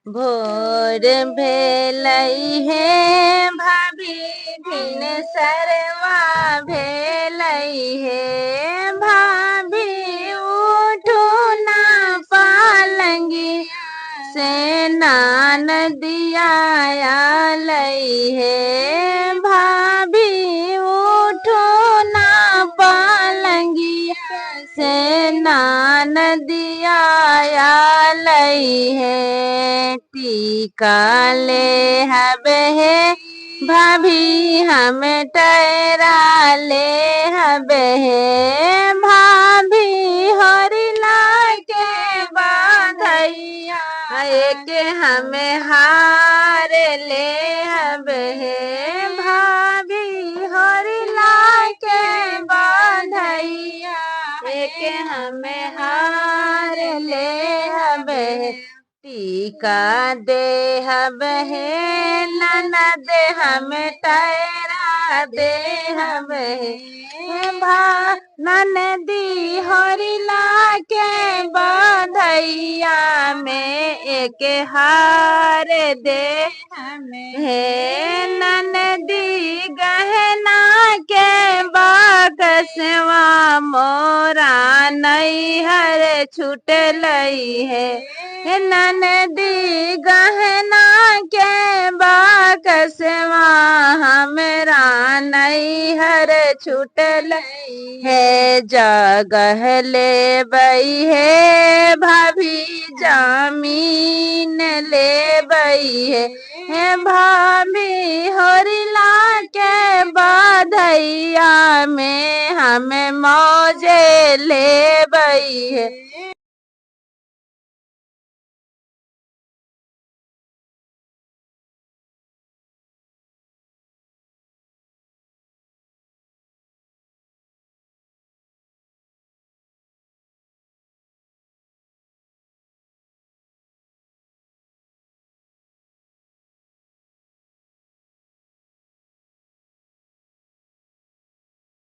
भोर भेलई हे भाभी भिन सरवा भेलई हे भाभी उठू ना पालंगी से नान दिया लई है भाभी उठो ना पालंगी से नान दिया लई है टीका ले हबे है भाभी हम टरा ले हबे है भाभी हरिला के बाधैया एक हमें हार ले हब है भाभी हरिला के बाधैया एक हमें हार ले हब है टीका दे हब है ननद हमें टरा दे हब है भा ननदी हरिला के बाधैया में एक हार दे है ननदी गहना के बाकसवा मोरा नैहर छूट लई है ननदी गहना के बाकसवा हमरा नैहर छूट लई है जगह ले बई है भाभी जमीन ले बई है भाभी होरिला के बाधैया में हमें मौजे ले बई है